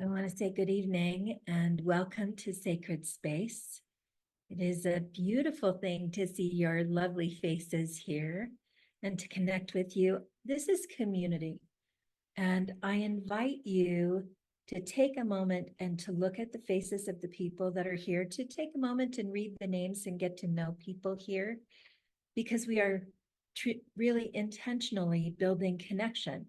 I want to say good evening and welcome to Sacred Space. It is a beautiful thing to see your lovely faces here and to connect with you. This is community, and I invite you to take a moment and to look at the faces of the people that are here, to take a moment and read the names and get to know people here, because we are really intentionally building connection.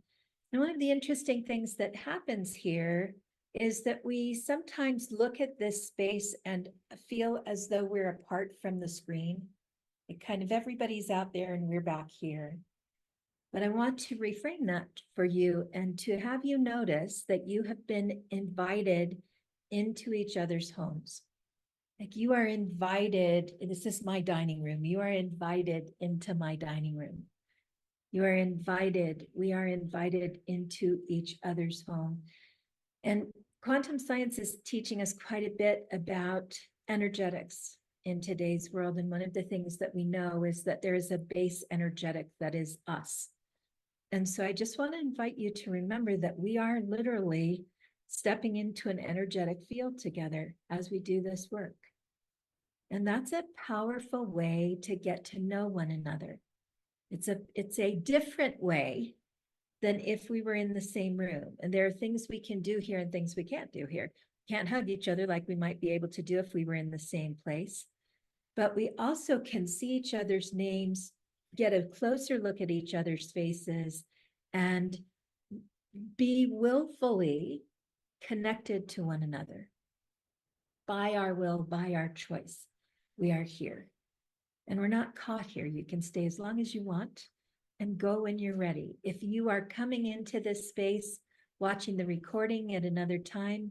And one of the interesting things that happens here is that we sometimes look at this space and feel as though we're apart from the screen. It kind of everybody's out there and we're back here. But I want to reframe that for you and to have you notice that you have been invited into each other's homes. Like you are invited, this is my dining room. You are invited into my dining room. You are invited, we are invited into each other's home. And quantum science is teaching us quite a bit about energetics in today's world. And one of the things that we know is that there is a base energetic that is us. And so I just want to invite you to remember that we are literally stepping into an energetic field together as we do this work. And that's a powerful way to get to know one another. It's a different way than if we were in the same room. And there are things we can do here and things we can't do here. Can't hug each other like we might be able to do if we were in the same place. But we also can see each other's names, get a closer look at each other's faces, and be willfully connected to one another. By our will, by our choice, we are here. And we're not caught here. You can stay as long as you want and go when you're ready. If you are coming into this space, watching the recording at another time,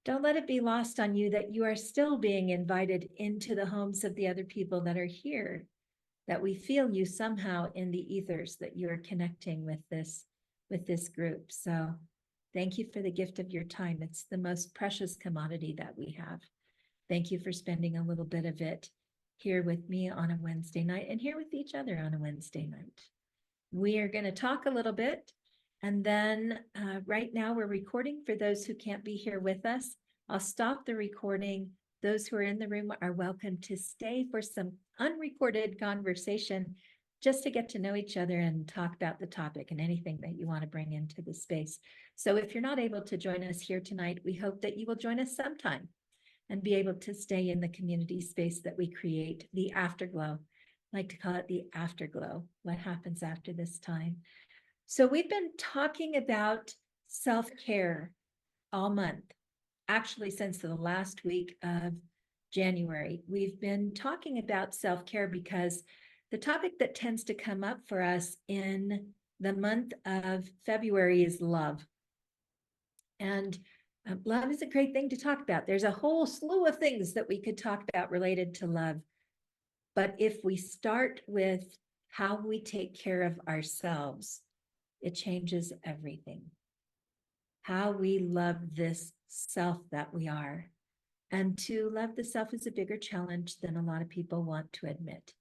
don't let it be lost on you that you are still being invited into the homes of the other people that are here, that we feel you somehow in the ethers, that you are connecting with this group. So thank you for the gift of your time. It's the most precious commodity that we have. Thank you for spending a little bit of it here with me on a Wednesday night and here with each other on a Wednesday night. We are going to talk a little bit, and then right now we're recording for those who can't be here with us. I'll stop the recording. Those who are in the room are welcome to stay for some unrecorded conversation just to get to know each other and talk about the topic and anything that you want to bring into the space. So if you're not able to join us here tonight, we hope that you will join us sometime and be able to stay in the community space that we create, the afterglow. I like to call it the afterglow, what happens after this time. So we've been talking about self-care all month, actually since the last week of January. We've been talking about self-care because the topic that tends to come up for us in the month of February is love. And love is a great thing to talk about. There's a whole slew of things that we could talk about related to love. But if we start with how we take care of ourselves, it changes everything. How we love this self that we are. And to love the self is a bigger challenge than a lot of people want to admit.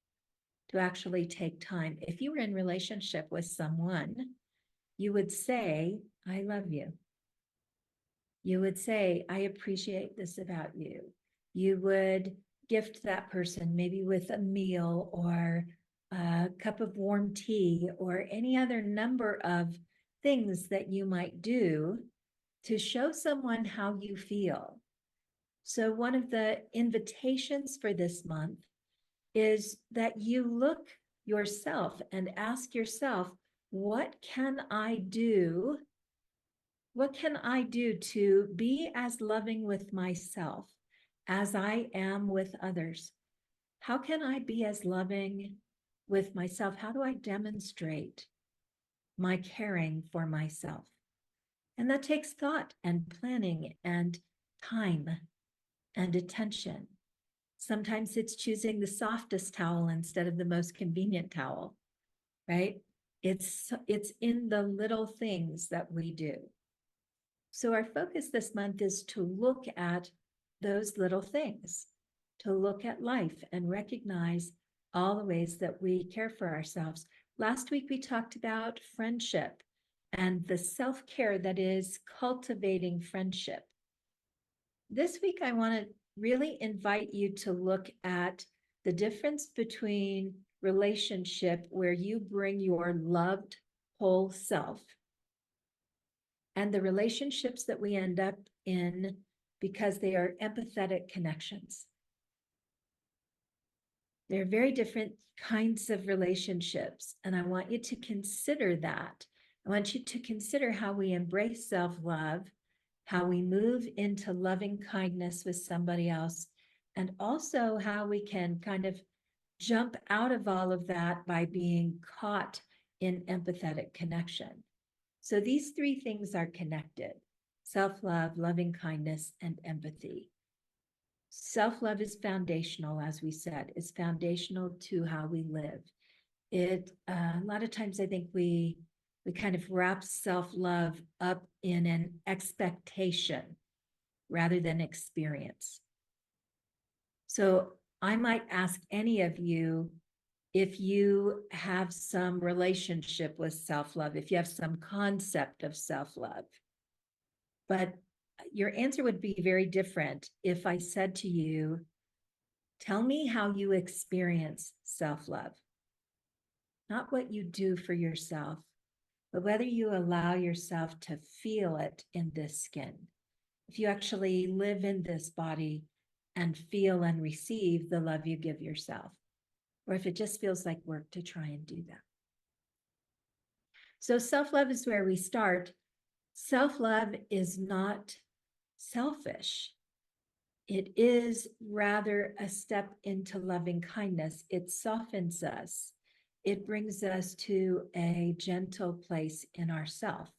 To actually take time. If you were in relationship with someone, you would say, I love you. You would say, I appreciate this about you. You would gift that person maybe with a meal or a cup of warm tea or any other number of things that you might do to show someone how you feel. So one of the invitations for this month is that you look yourself and ask yourself, what can I do? What can I do to be as loving with myself as I am with others? How can I be as loving with myself? How do I demonstrate my caring for myself? And that takes thought and planning and time and attention. Sometimes it's choosing the softest towel instead of the most convenient towel, right? It's in the little things that we do. So our focus this month is to look at those little things, to look at life and recognize all the ways that we care for ourselves. Last week, we talked about friendship and the self-care that is cultivating friendship. This week, I want to really invite you to look at the difference between relationship where you bring your loved whole self and the relationships that we end up in because they are empathetic connections. They're very different kinds of relationships, and I want you to consider that. I want you to consider how we embrace self-love, how we move into loving kindness with somebody else, and also how we can kind of jump out of all of that by being caught in empathetic connection. So these three things are connected: self-love, loving kindness, and empathy. Self-love is foundational, as we said, it's foundational to how we live. A lot of times I think we kind of wrap self-love up in an expectation rather than experience. So I might ask any of you if you have some relationship with self-love, if you have some concept of self-love. But your answer would be very different if I said to you, tell me how you experience self-love. Not what you do for yourself, but whether you allow yourself to feel it in this skin. If you actually live in this body and feel and receive the love you give yourself, or if it just feels like work to try and do that. So self-love is where we start. Self-love is not selfish. It is rather a step into loving kindness. It softens us. It brings us to a gentle place in ourself.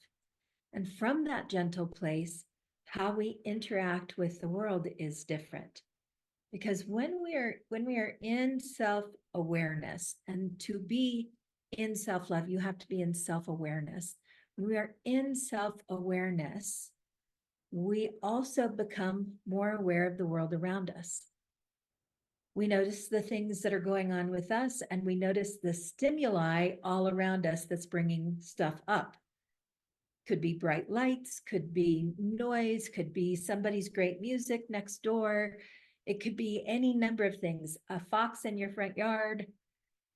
And from that gentle place, how we interact with the world is different. Because when we are in self-awareness, and to be in self-love, you have to be in self-awareness. When we are in self-awareness, we also become more aware of the world around us. We notice the things that are going on with us, and we notice the stimuli all around us that's bringing stuff up. Could be bright lights, could be noise, could be somebody's great music next door. It could be any number of things, a fox in your front yard,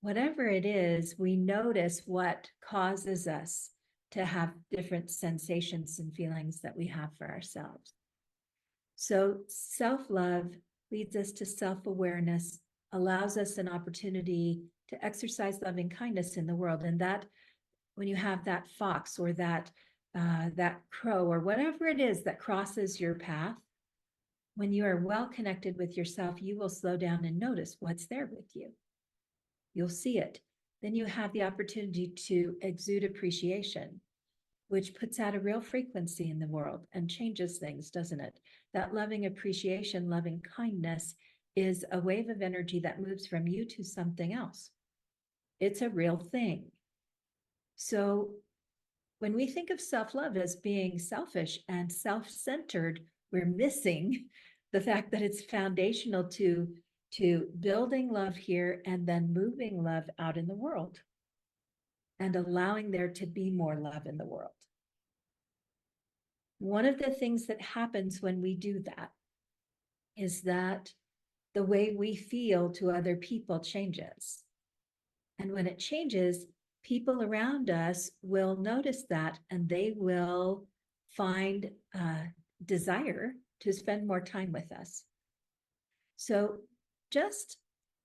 whatever it is, we notice what causes us to have different sensations and feelings that we have for ourselves. So self-love leads us to self-awareness, allows us an opportunity to exercise loving kindness in the world. And that, when you have that fox or that crow or whatever it is that crosses your path, when you are well connected with yourself, you will slow down and notice what's there with you. You'll see it. Then you have the opportunity to exude appreciation, which puts out a real frequency in the world and changes things, doesn't it? That loving appreciation, loving kindness is a wave of energy that moves from you to something else. It's a real thing. So when we think of self-love as being selfish and self-centered, we're missing the fact that it's foundational to building love here and then moving love out in the world and allowing there to be more love in the world. One of the things that happens when we do that is that the way we feel to other people changes. And when it changes, people around us will notice that, and they will find desire to spend more time with us. So just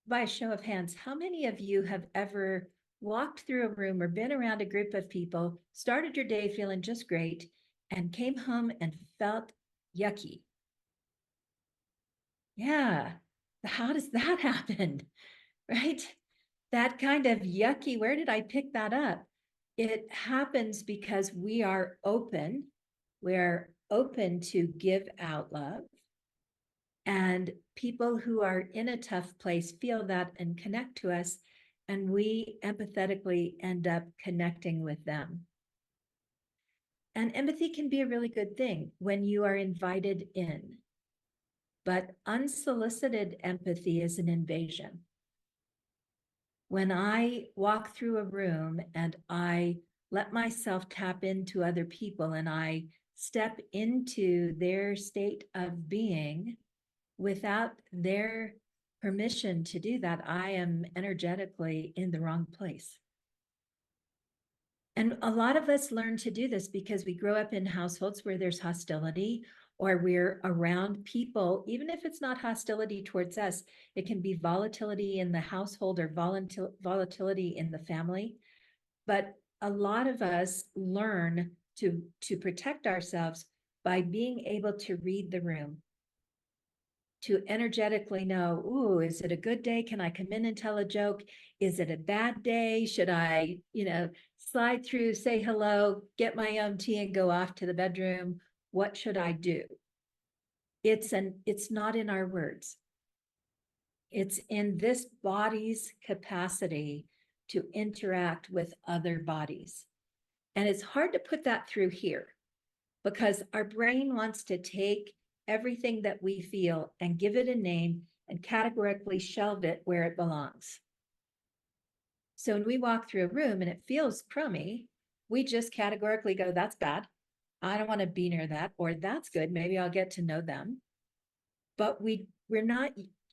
by a show of hands, how many of you have ever walked through a room or been around a group of people, started your day feeling just great, and came home and felt yucky? Yeah, how does that happen, right? That kind of yucky, where did I pick that up? It happens because we are open. We're open to give out love. And people who are in a tough place feel that and connect to us, and we empathetically end up connecting with them. And empathy can be a really good thing when you are invited in. But unsolicited empathy is an invasion. When I walk through a room and I let myself tap into other people and I step into their state of being without their permission to do that, I am energetically in the wrong place. And a lot of us learn to do this because we grow up in households where there's hostility, or we're around people, even if it's not hostility towards us, it can be volatility in the household or volatility in the family. But a lot of us learn to protect ourselves by being able to read the room, to energetically know, ooh, is it a good day? Can I come in and tell a joke? Is it a bad day? Should I, slide through, say hello, get my own tea and go off to the bedroom? What should I do? It's not in our words. It's in this body's capacity to interact with other bodies. And it's hard to put that through here because our brain wants to take everything that we feel and give it a name and categorically shelve it where it belongs. So when we walk through a room and it feels crummy, we just categorically go, that's bad. I don't want to be near that. Or that's good. Maybe I'll get to know them. But we're not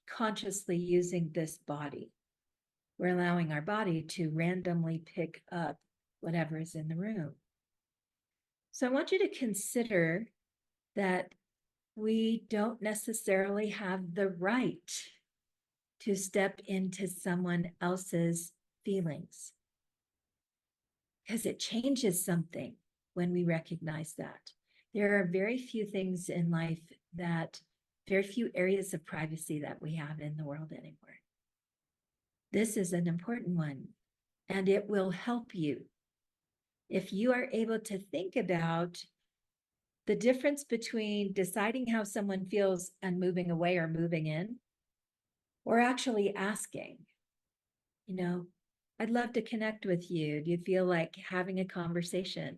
consciously using this body. We're allowing our body to randomly pick up whatever is in the room. So I want you to consider that we don't necessarily have the right to step into someone else's feelings because it changes something when we recognize that. There are very few things in life very few areas of privacy that we have in the world anymore. This is an important one, and it will help you if you are able to think about the difference between deciding how someone feels and moving away or moving in, or actually asking, I'd love to connect with you. Do you feel like having a conversation?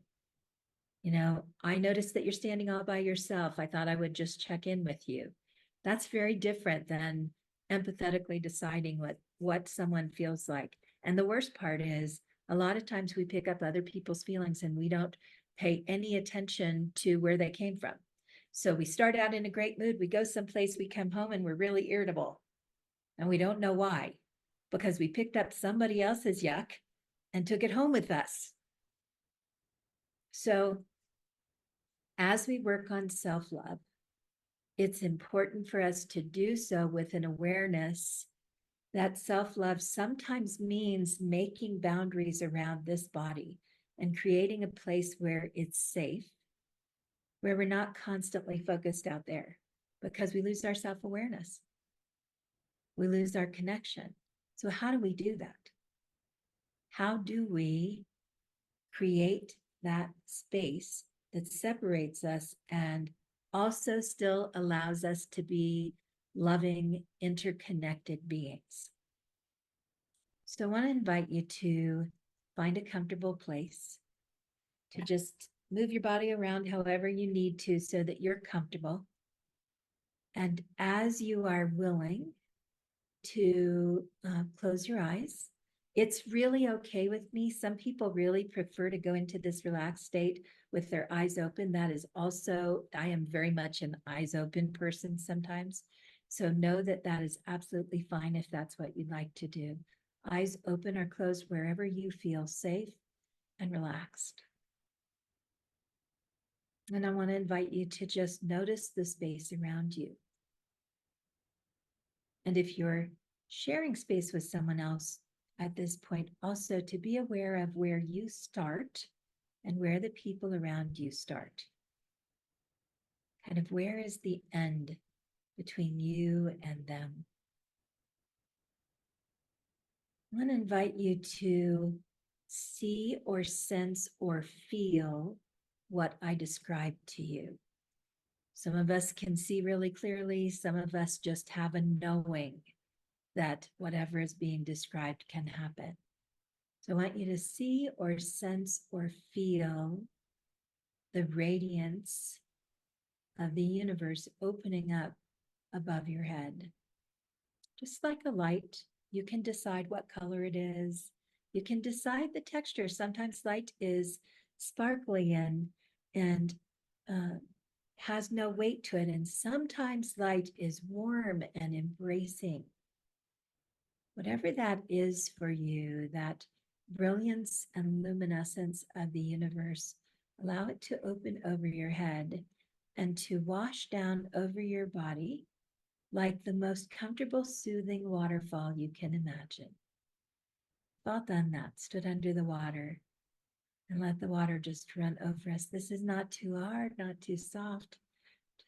I noticed that you're standing all by yourself. I thought I would just check in with you. That's very different than empathetically deciding what someone feels like. And the worst part is a lot of times we pick up other people's feelings and we don't pay any attention to where they came from. So we start out in a great mood, we go someplace, we come home and we're really irritable. And we don't know why, because we picked up somebody else's yuck and took it home with us. So as we work on self-love, it's important for us to do so with an awareness that self-love sometimes means making boundaries around this body and creating a place where it's safe, where we're not constantly focused out there, because we lose our self-awareness. We lose our connection. So how do we do that? How do we create that space that separates us and also still allows us to be loving, interconnected beings? So I want to invite you to find a comfortable place, to just move your body around however you need to so that you're comfortable. And as you are willing to close your eyes, it's really okay with me. Some people really prefer to go into this relaxed state with their eyes open. That is also, I am very much an eyes open person sometimes. So know that that is absolutely fine if that's what you'd like to do. Eyes open or closed wherever you feel safe and relaxed. And I want to invite you to just notice the space around you. And if you're sharing space with someone else at this point, also to be aware of where you start and where the people around you start. Kind of where is the end between you and them? I want to invite you to see or sense or feel what I described to you. Some of us can see really clearly. Some of us just have a knowing that whatever is being described can happen. So I want you to see or sense or feel the radiance of the universe opening up above your head. Just like a light, you can decide what color it is. You can decide the texture. Sometimes light is sparkly and has no weight to it. And sometimes light is warm and embracing. Whatever that is for you, that brilliance and luminescence of the universe, allow it to open over your head and to wash down over your body like the most comfortable, soothing waterfall you can imagine. All done that, stood under the water and let the water just run over us. This is not too hard, not too soft,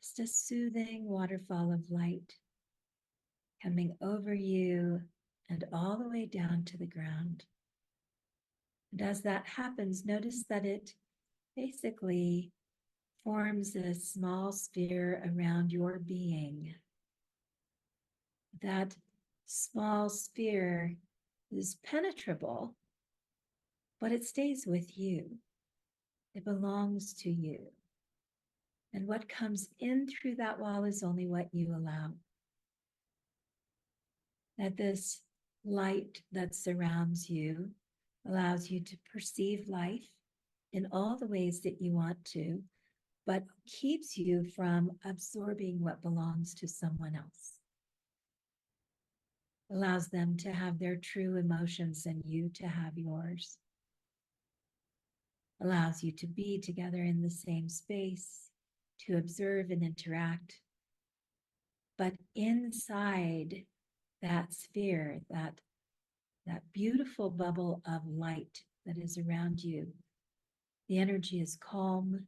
just a soothing waterfall of light coming over you and all the way down to the ground. And as that happens, notice that it basically forms a small sphere around your being. That small sphere is penetrable, but it stays with you. It belongs to you. And what comes in through that wall is only what you allow. That this light that surrounds you allows you to perceive life in all the ways that you want to, but keeps you from absorbing what belongs to someone else. Allows them to have their true emotions and you to have yours. Allows you to be together in the same space, to observe and interact. But inside that sphere, that beautiful bubble of light that is around you, the energy is calm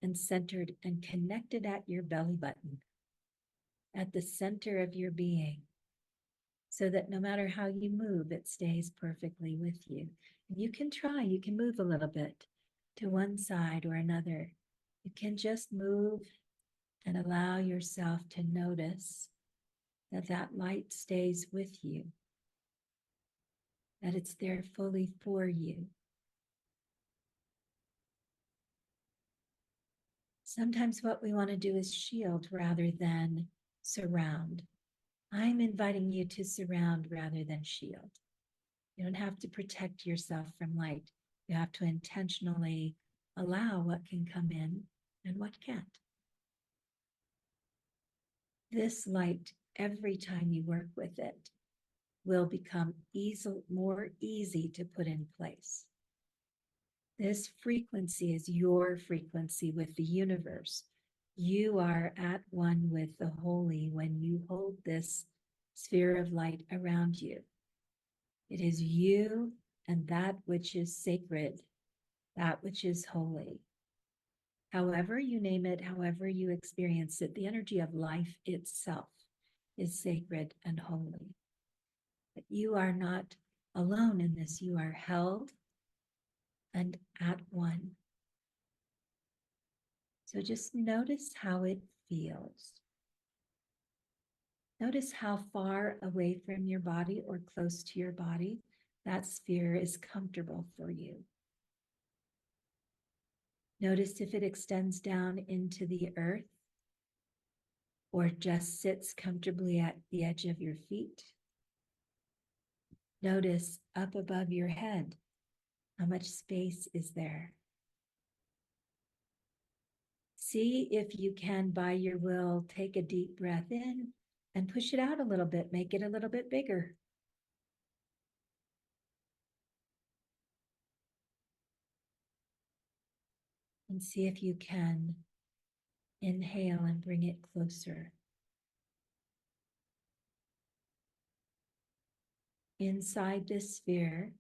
and centered and connected at your belly button, at the center of your being, so that no matter how you move, it stays perfectly with you. And you can try, you can move a little bit to one side or another. You can just move and allow yourself to notice that that light stays with you, that it's there fully for you. Sometimes what we want to do is shield rather than surround. I'm inviting you to surround rather than shield. You don't have to protect yourself from light. You have to intentionally allow what can come in and what can't. This light, every time you work with it, will become more easy to put in place. This frequency is your frequency with the universe. You are at one with the holy when you hold this sphere of light around you. It is you and that which is sacred, that which is holy. However you name it, however you experience it, the energy of life itself is sacred and holy. But you are not alone in this. You are held and at one. So just notice how it feels. Notice how far away from your body or close to your body that sphere is comfortable for you. Notice if it extends down into the earth or just sits comfortably at the edge of your feet. Notice up above your head, how much space is there. See if you can, by your will, take a deep breath in and push it out a little bit, make it a little bit bigger. And see if you can inhale and bring it closer. Inside this sphere,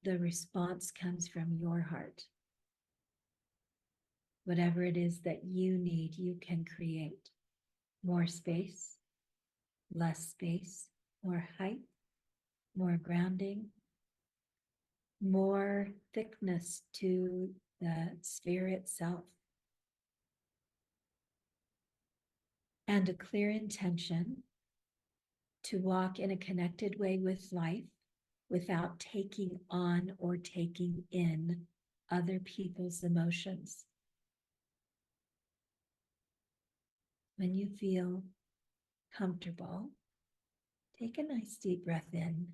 the response comes from your heart. Whatever it is that you need, you can create. More space, less space, more height, more grounding, more thickness to the sphere itself. And a clear intention to walk in a connected way with life without taking on or taking in other people's emotions. When you feel comfortable, take a nice deep breath in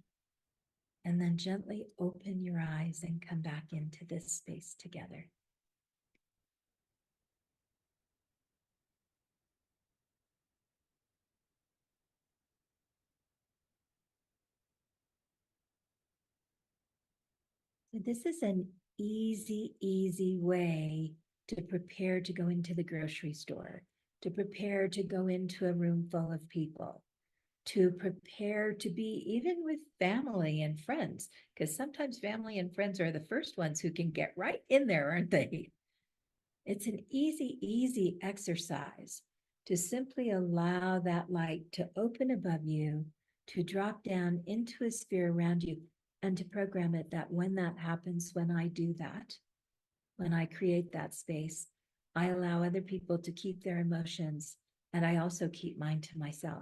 And then gently open your eyes and come back into this space together. So this is an easy way to prepare to go into the grocery store, to prepare to go into a room full of people, to prepare to be even with family and friends, because sometimes family and friends are the first ones who can get right in there, aren't they? It's an easy exercise to simply allow that light to open above you, to drop down into a sphere around you, and to program it that when that happens, when I do that, when I create that space, I allow other people to keep their emotions, and I also keep mine to myself.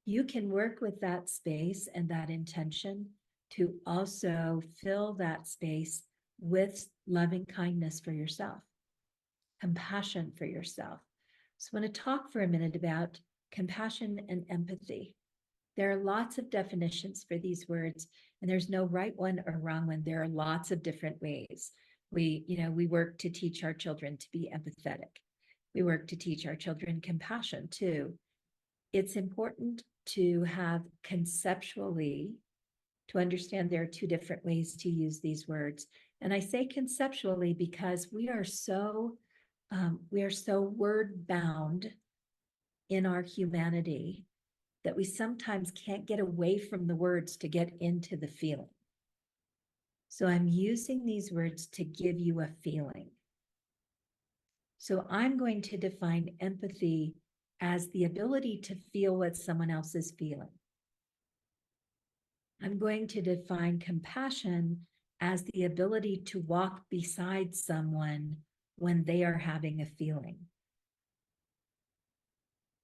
You can work with that space and that intention to also fill that space with loving kindness for yourself, compassion for yourself. So I want to talk for a minute about compassion and empathy. There are lots of definitions for these words, and there's no right one or wrong one. There are lots of different ways. We work to teach our children to be empathetic. We work to teach our children compassion too. It's important to have conceptually to understand there are two different ways to use these words. And I say conceptually because we are so word bound in our humanity that we sometimes can't get away from the words to get into the feeling. So I'm using these words to give you a feeling. So I'm going to define empathy as the ability to feel what someone else is feeling. I'm going to define compassion as the ability to walk beside someone when they are having a feeling.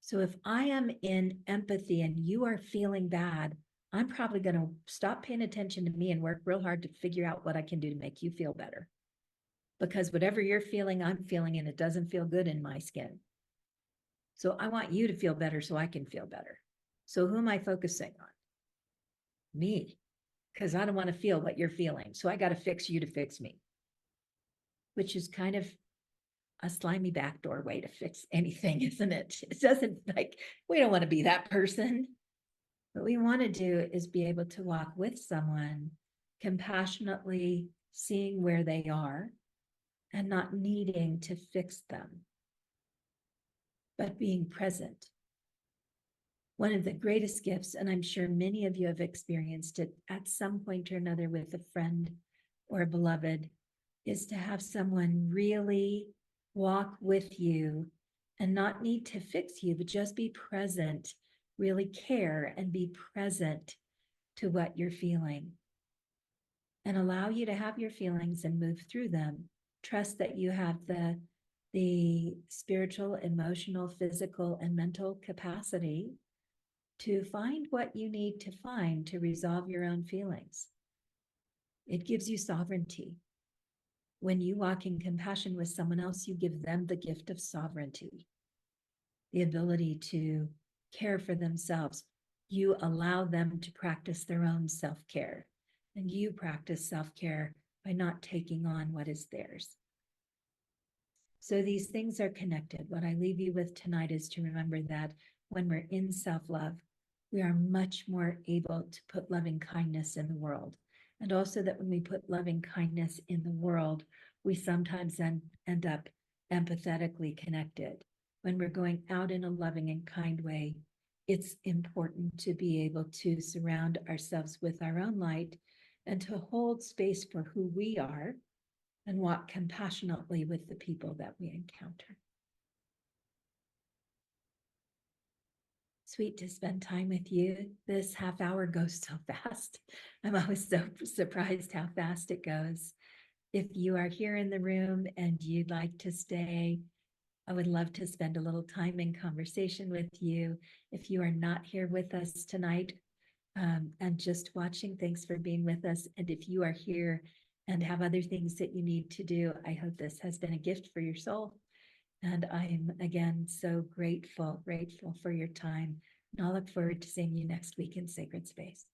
So if I am in empathy and you are feeling bad, I'm probably going to stop paying attention to me and work real hard to figure out what I can do to make you feel better. Because whatever you're feeling, I'm feeling, and it doesn't feel good in my skin. So I want you to feel better so I can feel better. So who am I focusing on? Me, because I don't want to feel what you're feeling. So I got to fix you to fix me, which is kind of a slimy backdoor way to fix anything, isn't it? It doesn't, like, we don't want to be that person. What we want to do is be able to walk with someone compassionately, seeing where they are and not needing to fix them, but being present. One of the greatest gifts, and I'm sure many of you have experienced it at some point or another with a friend or a beloved, is to have someone really walk with you and not need to fix you, but just be present, really care and be present to what you're feeling and allow you to have your feelings and move through them. Trust that you have the spiritual, emotional, physical, and mental capacity to find what you need to find to resolve your own feelings. It gives you sovereignty. When you walk in compassion with someone else, you give them the gift of sovereignty, the ability to care for themselves. You allow them to practice their own self-care, and you practice self-care by not taking on what is theirs. So these things are connected. What I leave you with tonight is to remember that when we're in self-love, we are much more able to put loving kindness in the world. And also that when we put loving kindness in the world, we sometimes end up empathetically connected. When we're going out in a loving and kind way, it's important to be able to surround ourselves with our own light and to hold space for who we are and walk compassionately with the people that we encounter. Sweet to spend time with you. This half hour goes so fast. I'm always so surprised how fast it goes. If you are here in the room and you'd like to stay, I would love to spend a little time in conversation with you. If you are not here with us tonight and just watching, thanks for being with us. And if you are here and have other things that you need to do, I hope this has been a gift for your soul. And I'm again so grateful for your time. And I'll look forward to seeing you next week in Sacred Space.